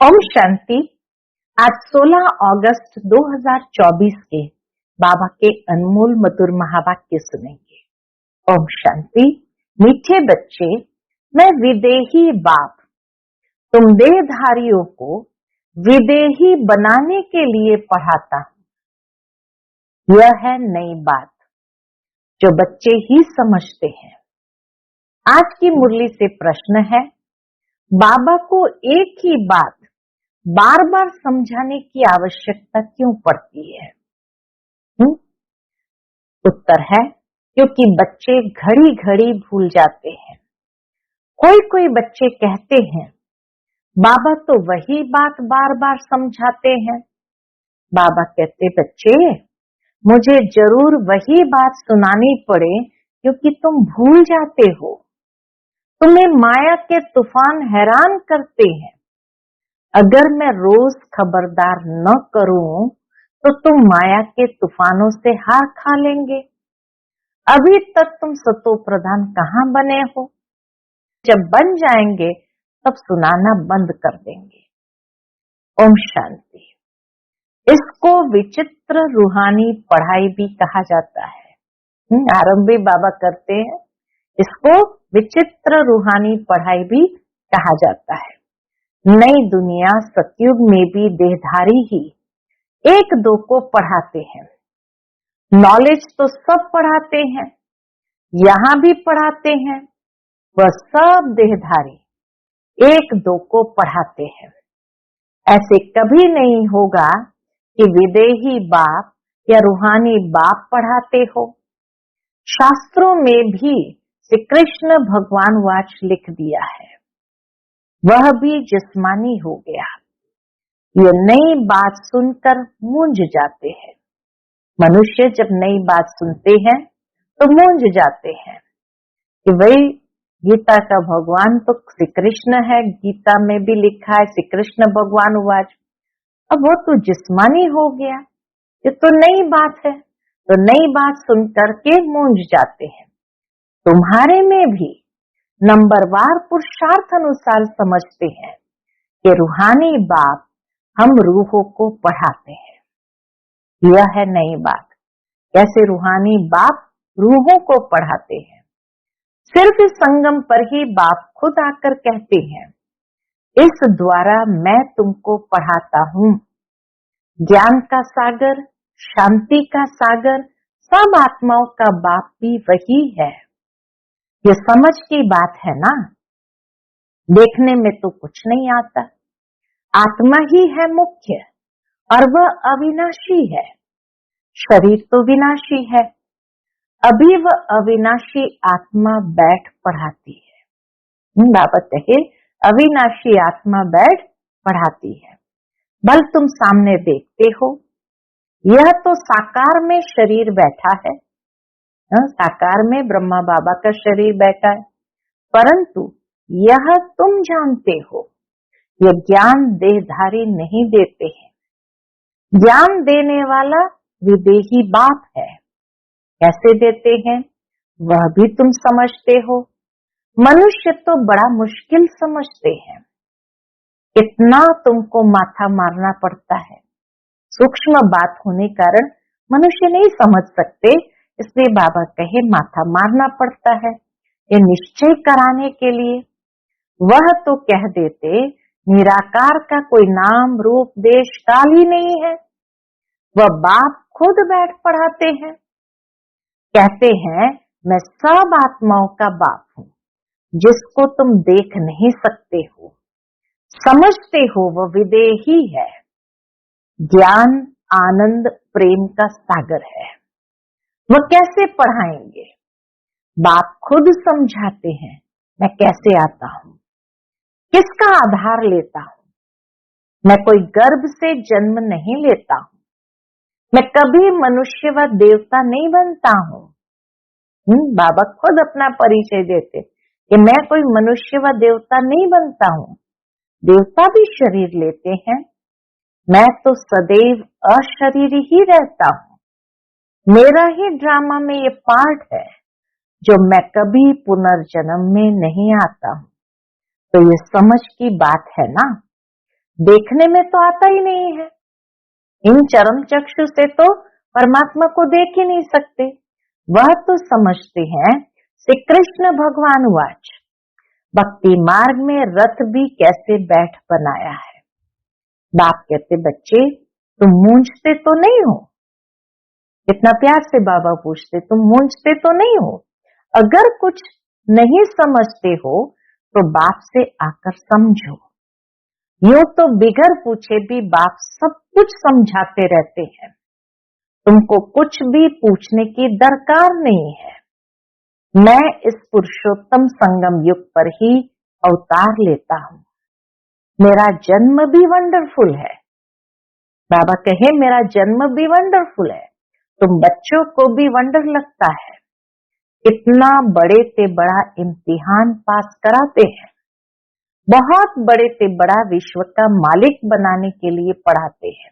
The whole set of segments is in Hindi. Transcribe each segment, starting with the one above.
ओम शांति। आज 16 अगस्त 2024 के बाबा के अनमोल मधुर महावाक्य सुनेंगे। ओम शांति। मीठे बच्चे, मैं विदेही बाप तुम देहधारियों को विदेही बनाने के लिए पढ़ाता हूँ। यह है नई बात जो बच्चे ही समझते हैं। आज की मुरली से प्रश्न है, बाबा को एक ही बात बार बार समझाने की आवश्यकता क्यों पड़ती है? उत्तर है, क्योंकि बच्चे घड़ी घड़ी भूल जाते हैं। कोई कोई बच्चे कहते हैं, बाबा तो वही बात बार बार समझाते हैं। बाबा कहते, बच्चे मुझे जरूर वही बात सुनानी पड़े क्योंकि तुम भूल जाते हो। तुम्हें माया के तूफान हैरान करते हैं। अगर मैं रोज खबरदार न करूं तो तुम माया के तूफानों से हार खा लेंगे। अभी तक तुम सतो प्रधान कहाँ बने हो? जब बन जाएंगे तब सुनाना बंद कर देंगे। ओम शांति। इसको विचित्र रूहानी पढ़ाई भी कहा जाता है। आरंभी बाबा करते हैं, इसको विचित्र रूहानी पढ़ाई भी कहा जाता है। नई दुनिया सतयुग में भी देहधारी ही एक दो को पढ़ाते हैं। नॉलेज तो सब पढ़ाते हैं, यहाँ भी पढ़ाते हैं। वह सब देहधारी एक दो को पढ़ाते हैं। ऐसे कभी नहीं होगा कि विदेही बाप या रूहानी बाप पढ़ाते हो। शास्त्रों में भी श्री कृष्ण भगवान वाच लिख दिया है, वह भी जिस्मानी हो गया। ये नई बात सुनकर मूंझ जाते हैं। मनुष्य जब नई बात सुनते हैं तो मूंझ जाते हैं कि वही गीता का भगवान तो श्री कृष्ण है, गीता में भी लिखा है श्री कृष्ण भगवान वाच। अब वो तो जिस्मानी हो गया, ये तो नई बात है। तो नई बात सुनकर के मूंझ जाते हैं। तुम्हारे में भी नंबरवार पुरुषार्थ अनुसार समझते हैं कि रूहानी बाप हम रूहों को पढ़ाते हैं। यह है नई बात। कैसे रूहानी बाप रूहों को पढ़ाते हैं? सिर्फ इस संगम पर ही बाप खुद आकर कहते हैं, इस द्वारा मैं तुमको पढ़ाता हूँ। ज्ञान का सागर, शांति का सागर, सब आत्माओं का बाप भी वही है। ये समझ की बात है ना। देखने में तो कुछ नहीं आता। आत्मा ही है मुख्य और वह अविनाशी है। शरीर तो विनाशी है। अभी वह अविनाशी आत्मा बैठ पढ़ाती है। बाबा कहे, अविनाशी आत्मा बैठ पढ़ाती है। बल तुम सामने देखते हो, यह तो साकार में शरीर बैठा है। साकार में ब्रह्मा बाबा का शरीर बैठा है, परंतु यह तुम जानते हो, यह ज्ञान देहधारी नहीं देते हैं। ज्ञान देने वाला विदेही बाप है। कैसे देते हैं वह भी तुम समझते हो। मनुष्य तो बड़ा मुश्किल समझते हैं। इतना तुमको माथा मारना पड़ता है। सूक्ष्म बात होने कारण मनुष्य नहीं समझ सकते, इसलिए बाबा कहे माथा मारना पड़ता है ये निश्चय कराने के लिए। वह तो कह देते, निराकार का कोई नाम रूप देश काल ही नहीं है। वह बाप खुद बैठ पढ़ाते हैं। कहते हैं, मैं सब आत्माओं का बाप हूँ, जिसको तुम देख नहीं सकते हो। समझते हो वह विदेही है। ज्ञान, आनंद, प्रेम का सागर है। वह कैसे पढ़ाएंगे? बाप खुद समझाते हैं, मैं कैसे आता हूँ, किसका आधार लेता हूँ। मैं कोई गर्भ से जन्म नहीं लेता हूँ। मैं कभी मनुष्य व देवता नहीं बनता हूँ। बाबा खुद अपना परिचय देते कि मैं कोई मनुष्य व देवता नहीं बनता हूँ। देवता भी शरीर लेते हैं, मैं तो सदैव अशरीरी ही रहता हूँ। मेरा ही ड्रामा में ये पार्ट है जो मैं कभी पुनर्जन्म में नहीं आता हूँ। तो ये समझ की बात है ना। देखने में तो आता ही नहीं है। इन चरम चक्षु से तो परमात्मा को देख ही नहीं सकते। वह तो समझते हैं। श्री कृष्ण भगवान वाच, भक्ति मार्ग में रथ भी कैसे बैठ बनाया है। बाप कहते, बच्चे तुम मूंझते तो नहीं हो? इतना प्यार से बाबा पूछते, तुम मूंझते तो नहीं हो? अगर कुछ नहीं समझते हो तो बाप से आकर समझो। यूं तो बिगर पूछे भी बाप सब कुछ समझाते रहते हैं। तुमको कुछ भी पूछने की दरकार नहीं है। मैं इस पुरुषोत्तम संगम युग पर ही अवतार लेता हूँ। मेरा जन्म भी वंडरफुल है। बाबा कहे, मेरा जन्म भी वंडरफुल है। तुम बच्चों को भी वंडर लगता है। इतना बड़े से बड़ा इम्तिहान पास कराते हैं। बहुत बड़े से बड़ा विश्व का मालिक बनाने के लिए पढ़ाते हैं।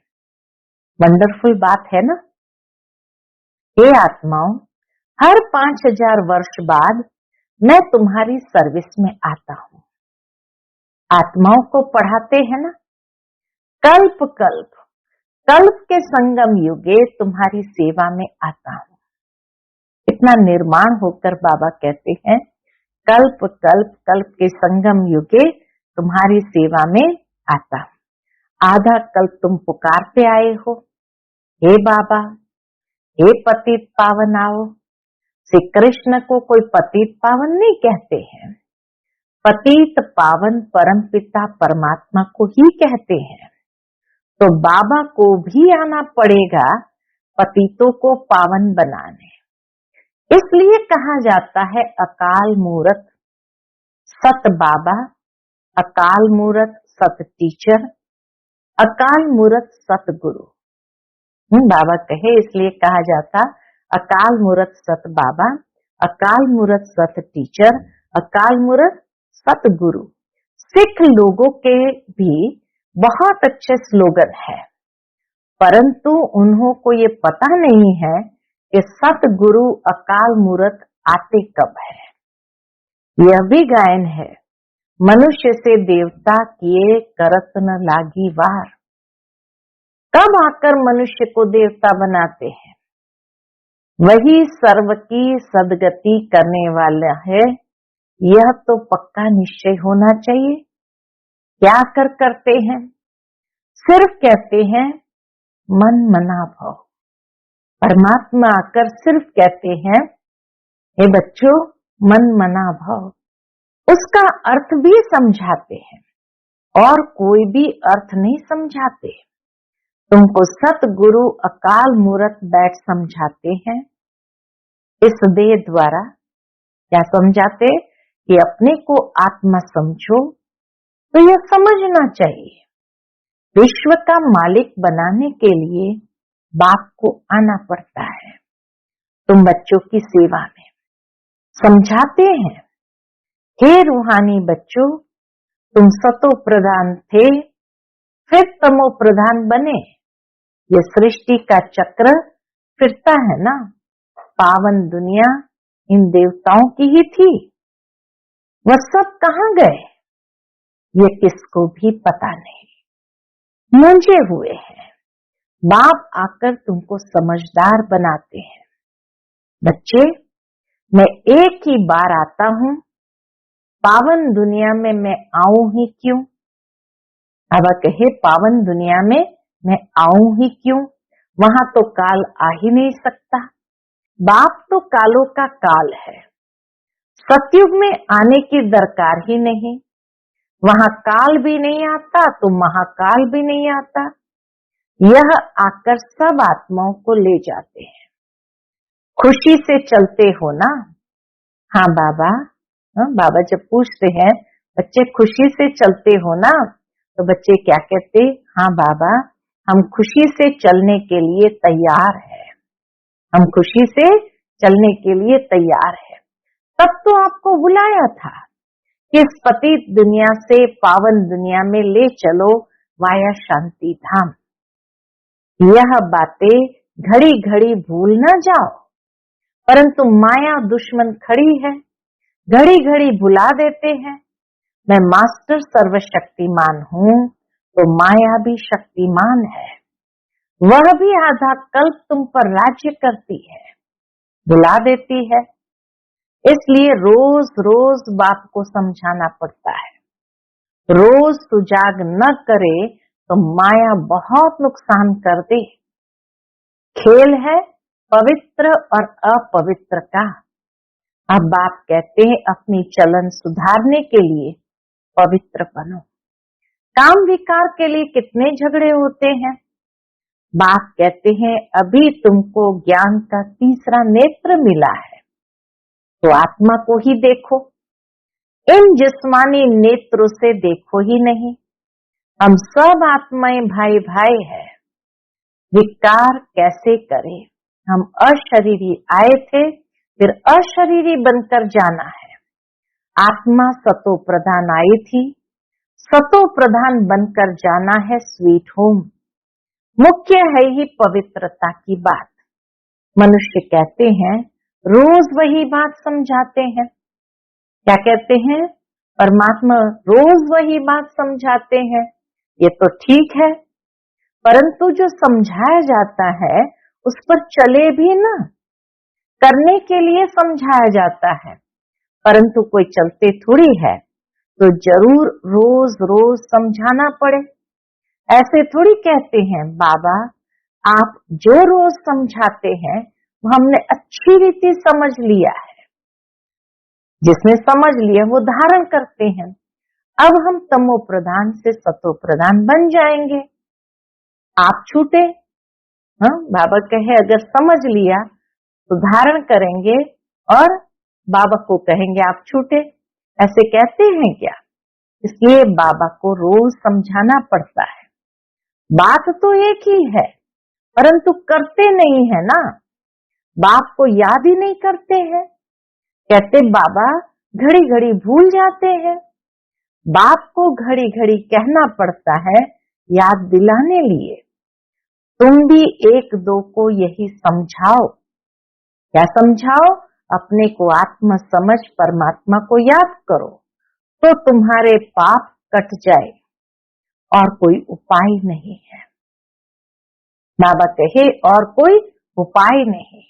वंडरफुल बात है ना। हे आत्माओं, हर 5000 वर्ष बाद मैं तुम्हारी सर्विस में आता हूँ। आत्माओं को पढ़ाते हैं ना। कल्प कल्प कल्प के संगम युगे तुम्हारी सेवा में आता हूँ। इतना निर्माण होकर बाबा कहते हैं, कल्प कल्प कल्प के संगम युगे तुम्हारी सेवा में आता हूँ। आधा कल्प तुम पुकारते आए हो, हे बाबा, हे पतित पावन आओ। श्री कृष्ण को कोई पतित पावन नहीं कहते हैं। पतित पावन परम पिता परमात्मा को ही कहते हैं। तो बाबा को भी आना पड़ेगा पतितों को पावन बनाने। इसलिए कहा जाता है अकाल मूरत सत बाबा, अकाल मूरत सत टीचर, अकाल मूरत सत गुरु। बाबा कहे इसलिए कहा जाता अकाल मूरत सत बाबा, अकाल मूरत सत टीचर, अकाल मूरत सत गुरु। सिख लोगों के भी बहुत अच्छे स्लोगन है, परंतु उन्हों को ये पता नहीं है कि सतगुरु अकाल मूरत आते कब है। यह भी गायन है, मनुष्य से देवता किए करत न लागी वार। कब आकर मनुष्य को देवता बनाते हैं? वही सर्व की सदगति करने वाला है। यह तो पक्का निश्चय होना चाहिए। क्या कर करते हैं? सिर्फ कहते हैं मन मना भाव। परमात्मा आकर सिर्फ कहते हैं, हे बच्चों मन मना भाव। उसका अर्थ भी समझाते हैं और कोई भी अर्थ नहीं समझाते। तुमको सतगुरु अकाल मूरत बैठ समझाते हैं। इस देह द्वारा क्या समझाते कि अपने को आत्मा समझो। तो यह समझना चाहिए, विश्व का मालिक बनाने के लिए बाप को आना पड़ता है। तुम बच्चों की सेवा में समझाते हैं, हे रूहानी बच्चों, तुम सतो प्रधान थे, फिर तमो प्रधान बने। ये सृष्टि का चक्र फिरता है ना। पावन दुनिया इन देवताओं की ही थी। वह सब कहाँ गए ये किसको भी पता नहीं। मुंझे हुए हैं। बाप आकर तुमको समझदार बनाते हैं। बच्चे, मैं एक ही बार आता हूँ, पावन दुनिया में मैं आऊं ही क्यों? बाबा कहे पावन दुनिया में मैं आऊं ही क्यों? वहां तो काल आ ही नहीं सकता। बाप तो कालों का काल है। सतयुग में आने की दरकार ही नहीं। वहां काल भी नहीं आता तो महाकाल भी नहीं आता। यह आकर सब आत्माओं को ले जाते हैं। खुशी से चलते हो ना? हाँ बाबा। बाबा जब पूछते हैं बच्चे खुशी से चलते हो ना, तो बच्चे क्या कहते? हाँ बाबा, हम खुशी से चलने के लिए तैयार है। हम खुशी से चलने के लिए तैयार है। तब तो आपको बुलाया था कि इस पतित दुनिया से पावन दुनिया में ले चलो वाया शांति धाम। यह बातें घड़ी घड़ी भूल ना जाओ, परंतु माया दुश्मन खड़ी है, घड़ी घड़ी भुला देते हैं। मैं मास्टर सर्वशक्तिमान हूँ, तो माया भी शक्तिमान है, वह भी आधा कल्प तुम पर राज्य करती है, बुला देती है। इसलिए रोज रोज बाप को समझाना पड़ता है। रोज सुजाग न करे तो माया बहुत नुकसान कर दे। खेल है पवित्र और अपवित्र का। अब बाप कहते हैं अपनी चलन सुधारने के लिए पवित्र बनो। काम विकार के लिए कितने झगड़े होते हैं। बाप कहते हैं अभी तुमको ज्ञान का तीसरा नेत्र मिला है, तो आत्मा को ही देखो, इन जिस्मानी नेत्रों से देखो ही नहीं। हम सब आत्माएं भाई भाई है, विकार कैसे करें। हम अशरीरी आए थे, फिर अशरीरी बनकर जाना है। आत्मा सतो प्रधान आई थी, सतो प्रधान बनकर जाना है स्वीट होम। मुख्य है ही पवित्रता की बात। मनुष्य कहते हैं रोज वही बात समझाते हैं। क्या कहते हैं? परमात्मा रोज वही बात समझाते हैं। ये तो ठीक है, परंतु जो समझाया जाता है उस पर चले भी ना, करने के लिए समझाया जाता है, परंतु कोई चलते थोड़ी है, तो जरूर रोज रोज समझाना पड़े। ऐसे थोड़ी कहते हैं बाबा आप जो रोज समझाते हैं वो हमने अच्छी रीति समझ लिया है। जिसने समझ लिया वो धारण करते हैं। अब हम तमो प्रधान से सतो प्रधान बन जाएंगे। आप छूटे। हाँ, बाबा कहे अगर समझ लिया तो धारण करेंगे और बाबा को कहेंगे आप छूटे। ऐसे कहते हैं क्या? इसलिए बाबा को रोज समझाना पड़ता है। बात तो एक ही है, परंतु करते नहीं है ना। बाप को याद ही नहीं करते हैं। कहते बाबा घड़ी घड़ी भूल जाते हैं। बाप को घड़ी घड़ी कहना पड़ता है याद दिलाने लिए। तुम भी एक दो को यही समझाओ। क्या समझाओ? अपने को आत्मा समझ परमात्मा को याद करो तो तुम्हारे पाप कट जाए, और कोई उपाय नहीं है। बाबा कहे और कोई उपाय नहीं।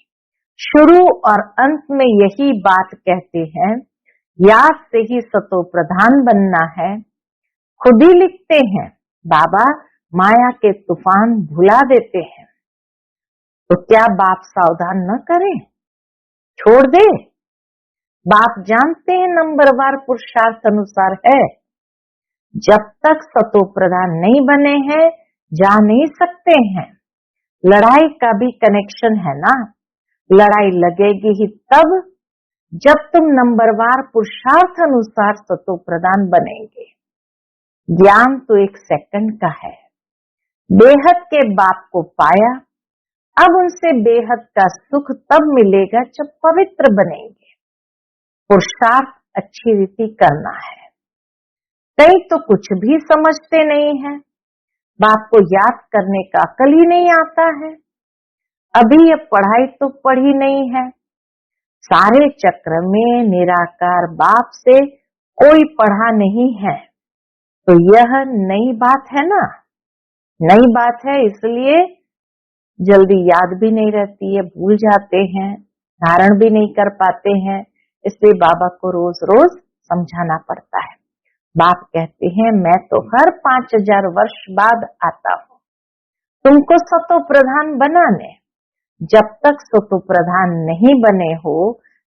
शुरू और अंत में यही बात कहते हैं, याद से ही सतो प्रधान बनना है। खुद ही लिखते हैं बाबा माया के तूफान भुला देते हैं। तो क्या बाप सावधान न करें, छोड़ दे? बाप जानते हैं नंबरवार पुरुषार्थ अनुसार है। जब तक सतो प्रधान नहीं बने हैं जा नहीं सकते हैं। लड़ाई का भी कनेक्शन है ना। लड़ाई लगेगी ही तब जब तुम नंबरवार पुरुषार्थ अनुसार सतो प्रधान बनेंगे। ज्ञान तो एक सेकंड का है। बेहद के बाप को पाया, अब उनसे बेहद का सुख तब मिलेगा जब पवित्र बनेंगे। पुरुषार्थ अच्छी रीति करना है। कई तो कुछ भी समझते नहीं है, बाप को याद करने का अकल ही नहीं आता है। अभी ये पढ़ाई तो पढ़ी नहीं है। सारे चक्र में निराकार बाप से कोई पढ़ा नहीं है, तो यह नई बात है ना। नई बात है, इसलिए जल्दी याद भी नहीं रहती है, भूल जाते हैं, धारण भी नहीं कर पाते हैं। इसलिए बाबा को रोज रोज समझाना पड़ता है। बाप कहते हैं मैं तो हर 5000 वर्ष बाद आता हूँ तुमको सतो प्रधान बनाने। जब तक सतो प्रधान नहीं बने हो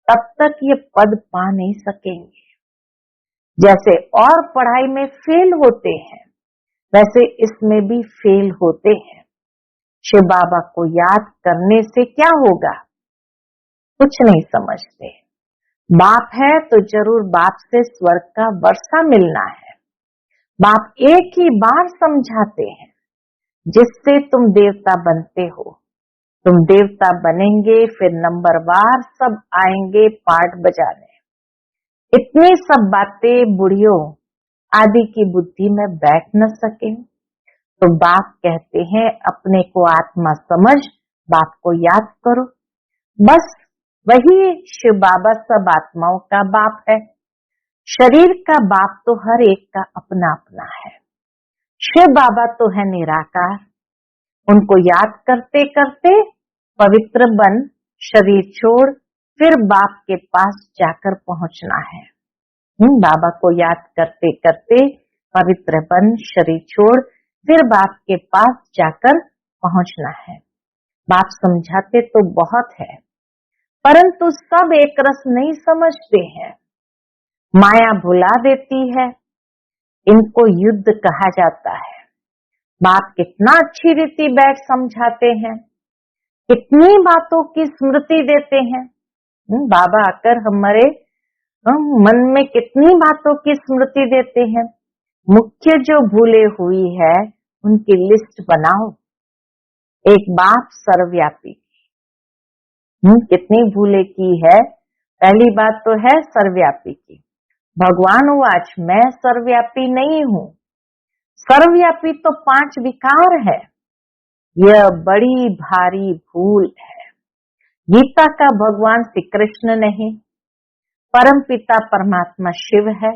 तब तक ये पद पा नहीं सकेंगे। जैसे और पढ़ाई में फेल होते हैं वैसे इसमें भी फेल होते हैं। शिव बाबा को याद करने से क्या होगा? कुछ नहीं समझते। बाप है तो जरूर बाप से स्वर्ग का वर्षा मिलना है। बाप एक ही बार समझाते हैं जिससे तुम देवता बनते हो। तुम देवता बनेंगे फिर नंबरवार सब आएंगे पार्ट बजाने। इतनी सब बातें बुढ़ियों आदि की बुद्धि में बैठ न सके, तो बाप कहते हैं अपने को आत्मा समझ बाप को याद करो। बस वही शिव बाबा सब आत्माओं का बाप है। शरीर का बाप तो हर एक का अपना अपना है। शिव बाबा तो है निराकार, उनको याद करते करते पवित्र बन शरीर छोड़ फिर बाप के पास जाकर पहुंचना है। बाबा को याद करते करते पवित्र बन शरीर छोड़ फिर बाप के पास जाकर पहुंचना है। बाप समझाते तो बहुत है, परंतु सब एक रस नहीं समझते हैं। माया भुला देती है, इनको युद्ध कहा जाता है। बाप कितना अच्छी रीति बैठ समझाते हैं, कितनी बातों की स्मृति देते हैं। बाबा आकर हमारे मन में कितनी बातों की स्मृति देते हैं। मुख्य जो भूले हुई है उनकी लिस्ट बनाओ। एक बाप सर्वव्यापी, कितनी भूले की है। पहली बात तो है सर्वव्यापी की। भगवान वाच मैं सर्वव्यापी नहीं हूँ। सर्वव्यापी तो 5 विकार है। यह बड़ी भारी भूल है। गीता का भगवान श्री कृष्ण नहीं, परम पिता परमात्मा शिव है।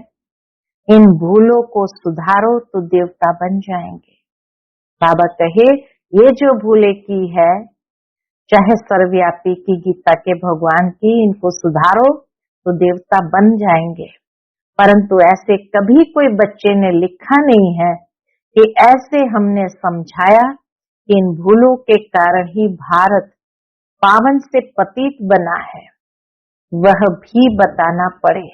इन भूलों को सुधारो तो देवता बन जाएंगे। बाबा कहे ये जो भूले की है, चाहे सर्वव्यापी की, गीता के भगवान की, इनको सुधारो तो देवता बन जाएंगे। परंतु ऐसे कभी कोई बच्चे ने लिखा नहीं है कि ऐसे हमने समझाया कि इन भूलों के कारण ही भारत पावन से पतित बना है, वह भी बताना पड़े।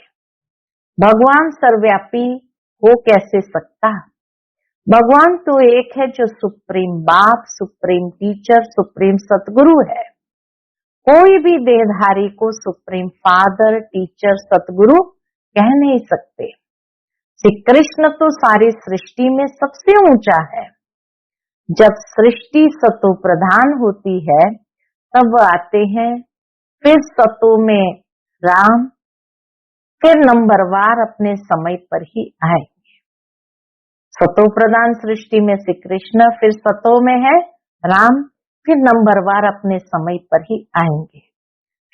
भगवान सर्वव्यापी हो कैसे सकता? भगवान तो एक है जो सुप्रीम बाप, सुप्रीम टीचर, सुप्रीम सतगुरु है। कोई भी देहधारी को सुप्रीम फादर, टीचर, सतगुरु कह नहीं सकते। श्री कृष्ण तो सारी सृष्टि में सबसे ऊंचा है। जब सृष्टि सतो प्रधान होती है तब वह आते हैं, फिर सतो में राम, फिर नंबरवार अपने समय पर ही आएंगे। सतो प्रधान सृष्टि में श्री कृष्ण, फिर सतो में है राम, फिर नंबरवार अपने समय पर ही आएंगे।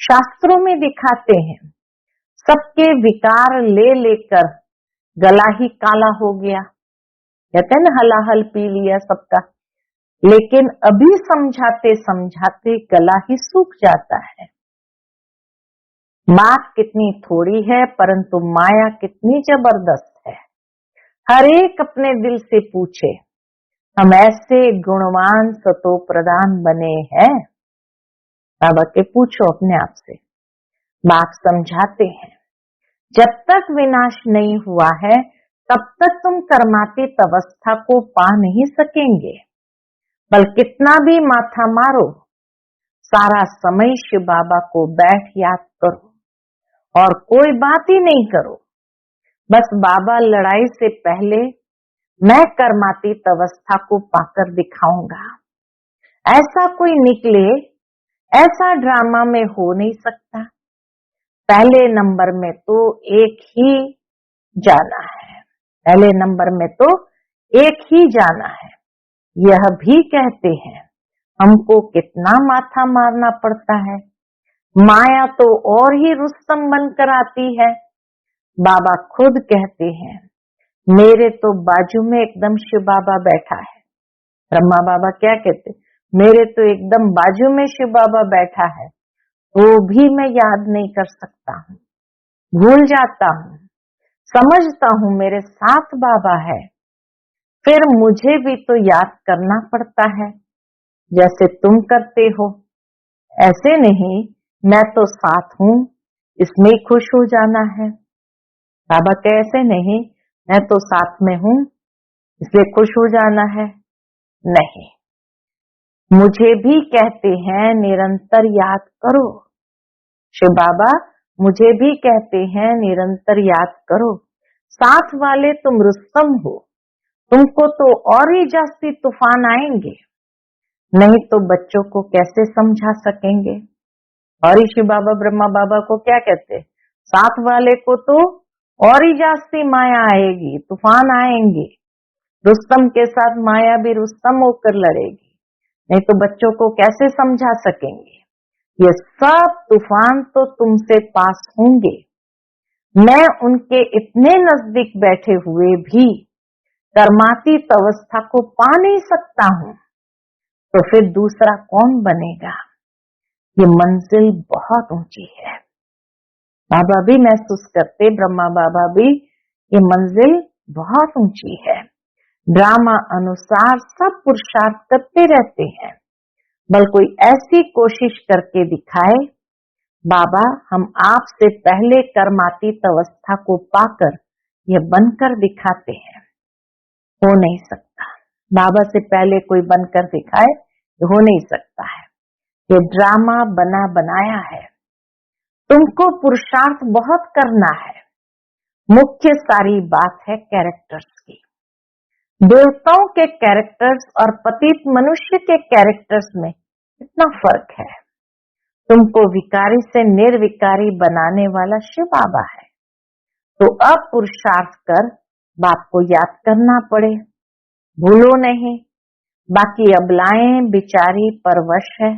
शास्त्रों में दिखाते हैं सबके विकार ले लेकर गला ही काला हो गया। कहते हैं ना हलाहल पी लिया सबका, लेकिन अभी समझाते समझाते गला ही सूख जाता है। बात कितनी थोड़ी है परंतु माया कितनी जबरदस्त है। हर एक अपने दिल से पूछे, हम ऐसे गुणवान सतो प्रधान बने हैं? बाबा के पूछो अपने आप से। बाप समझाते हैं जब तक विनाश नहीं हुआ है तब तक तुम कर्मातीत अवस्था को पा नहीं सकेंगे। बल कितना भी माथा मारो, सारा समय शिव बाबा को बैठ याद करो और कोई बात ही नहीं करो। बस बाबा लड़ाई से पहले मैं कर्मातीत अवस्था को पाकर दिखाऊंगा। ऐसा कोई निकले, ऐसा ड्रामा में हो नहीं सकता। पहले नंबर में तो एक ही जाना है, पहले नंबर में तो एक ही जाना है। यह भी कहते हैं हमको कितना माथा मारना पड़ता है। माया तो और ही रुस्तम बनकर आती है। बाबा खुद कहते हैं मेरे तो बाजू में एकदम शिव बाबा बैठा है। ब्रह्मा बाबा क्या कहते, मेरे तो एकदम बाजू में शिव बाबा बैठा है, वो भी मैं याद नहीं कर सकता हूँ, भूल जाता हूँ। समझता हूँ मेरे साथ बाबा है, फिर मुझे भी तो याद करना पड़ता है जैसे तुम करते हो। ऐसे नहीं मैं तो साथ हूँ इसमें ही खुश हो जाना है। बाबा कैसे नहीं, मैं तो साथ में हूँ इसलिए खुश हो जाना है। नहीं, मुझे भी कहते हैं निरंतर याद करो। शिव बाबा मुझे भी कहते हैं निरंतर याद करो। साथ वाले तुम रुस्तम हो, तुमको तो और ही जास्ती तूफान आएंगे, नहीं तो बच्चों को कैसे समझा सकेंगे। और ही शिव बाबा ब्रह्मा बाबा को क्या कहते, साथ वाले को तो और ही जास्ती माया आएगी, तूफान आएंगे। रुस्तम के साथ माया भी रुस्तम होकर लड़ेगी, नहीं तो बच्चों को कैसे समझा सकेंगे। ये सब तूफान तो तुमसे पास होंगे। मैं उनके इतने नजदीक बैठे हुए भी कर्मातीत अवस्था को पा नहीं सकता हूं, तो फिर दूसरा कौन बनेगा? ये मंजिल बहुत ऊंची है। बाबा भी महसूस करते, ब्रह्मा बाबा भी, ये मंजिल बहुत ऊंची है। ड्रामा अनुसार सब पुरुषार्थ करते रहते हैं, बल कोई ऐसी कोशिश करके दिखाए, बाबा हम आपसे पहले कर्मातीत अवस्था को पाकर यह बनकर दिखाते हैं। हो नहीं सकता। बाबा से पहले कोई बनकर दिखाए, ये हो नहीं सकता है। ये ड्रामा बना बनाया है। तुमको पुरुषार्थ बहुत करना है। मुख्य सारी बात है कैरेक्टर्स की। देवताओं के कैरेक्टर्स और पतित मनुष्य के कैरेक्टर्स में इतना फर्क है। तुमको विकारी से निर्विकारी बनाने वाला शिव बाबा है, तो अब पुरुषार्थ कर बाप को याद करना पड़े, भूलो नहीं। बाकी अबलाएं बिचारी परवश है,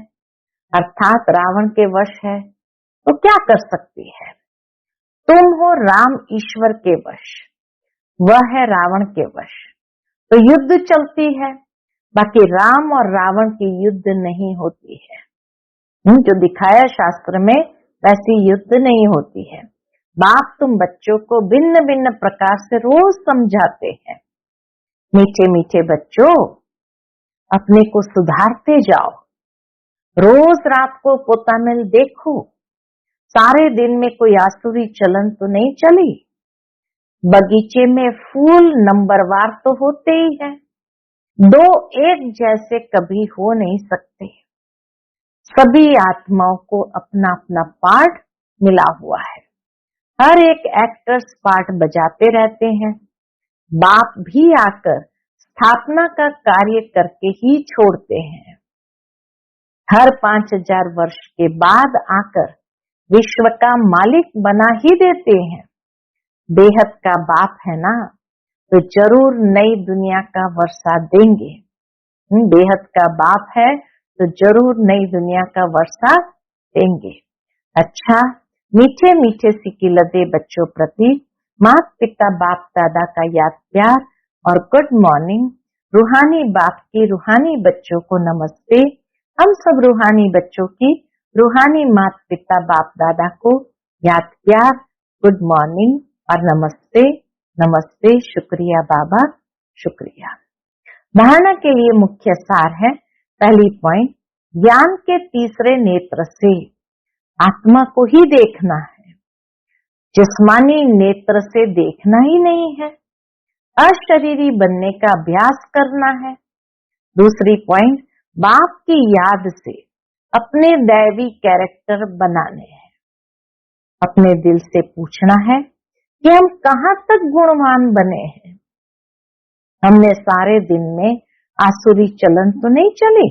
अर्थात रावण के वश है, तो क्या कर सकती है? तुम हो राम ईश्वर के वश, वह है रावण के वश, तो युद्ध चलती है। बाकी राम और रावण की युद्ध नहीं होती है। जो दिखाया शास्त्र में वैसी युद्ध नहीं होती है। बाप तुम बच्चों को भिन्न भिन्न प्रकार से रोज समझाते हैं। मीठे मीठे बच्चों, अपने को सुधारते जाओ। रोज रात को पोतामिल देखो, सारे दिन में कोई आसुरी चलन तो नहीं चली। बगीचे में फूल नंबरवार तो होते ही हैं, दो एक जैसे कभी हो नहीं सकते। सभी आत्माओं को अपना अपना पार्ट मिला हुआ है। हर एक एक्टर्स पार्ट बजाते रहते हैं। बाप भी आकर स्थापना का कार्य करके ही छोड़ते हैं। हर 5000 वर्ष के बाद आकर विश्व का मालिक बना ही देते हैं। बेहद का बाप है ना, तो जरूर नई दुनिया का वर्षा देंगे। बेहद का बाप है तो जरूर नई दुनिया का वर्षा देंगे। अच्छा, मीठे मीठे सिकिलदे बच्चों प्रति माता पिता बाप दादा का याद प्यार और गुड मॉर्निंग। रूहानी बाप की रूहानी बच्चों को नमस्ते। हम सब रूहानी बच्चों की रूहानी माता पिता बाप दादा को याद प्यार, गुड मॉर्निंग और नमस्ते। नमस्ते, शुक्रिया बाबा, शुक्रिया। धारणा के लिए मुख्य सार है। पहली पॉइंट, ज्ञान के तीसरे नेत्र से आत्मा को ही देखना है, जिस्मानी नेत्र से देखना ही नहीं है। अशरीरी बनने का अभ्यास करना है। दूसरी पॉइंट, बाप की याद से अपने दैवी कैरेक्टर बनाने हैं। अपने दिल से पूछना है कि हम कहां तक गुणवान बने हैं। हमने सारे दिन में आसुरी चलन तो नहीं चली।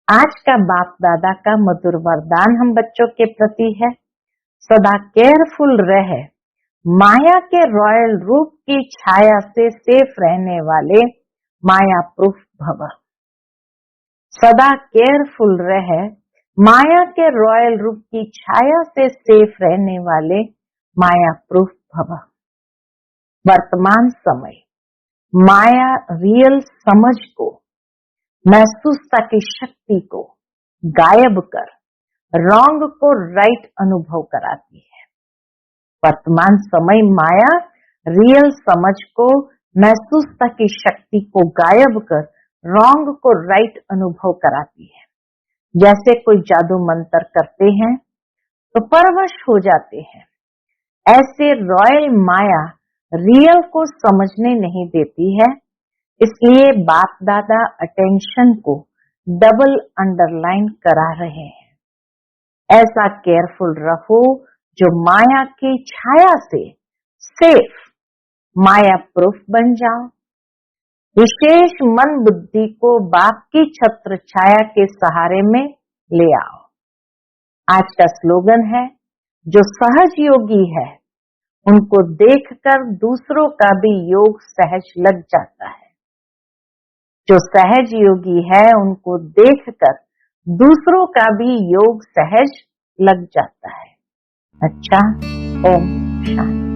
आज का बाप दादा का मधुर वरदान हम बच्चों के प्रति है, सदा केयरफुल रहे, माया के रॉयल रूप की छाया से सेफ रहने वाले माया प्रूफ भव। सदा केयरफुल रहे, माया के रॉयल रूप की छाया से सेफ रहने वाले माया प्रूफ भव। वर्तमान समय माया रियल समझ को, महसूसता की शक्ति को गायब कर रॉन्ग को राइट अनुभव कराती है। वर्तमान समय माया रियल समझ को, महसूसता की शक्ति को गायब कर रॉन्ग को राइट अनुभव कराती है। जैसे कोई जादू मंत्र करते हैं तो परवश हो जाते हैं, ऐसे रॉयल माया रियल को समझने नहीं देती है। इसलिए बाप दादा अटेंशन को डबल अंडरलाइन करा रहे हैं। ऐसा केयरफुल रहो जो माया की छाया से सेफ माया प्रूफ बन जाओ। विशेष मन बुद्धि को बाप की छत्र छाया के सहारे में ले आओ। आज का स्लोगन है, जो सहज योगी है उनको देखकर दूसरों का भी योग सहज लग जाता है। जो सहज योगी है उनको देखकर दूसरों का भी योग सहज लग जाता है। अच्छा, ओम शांति।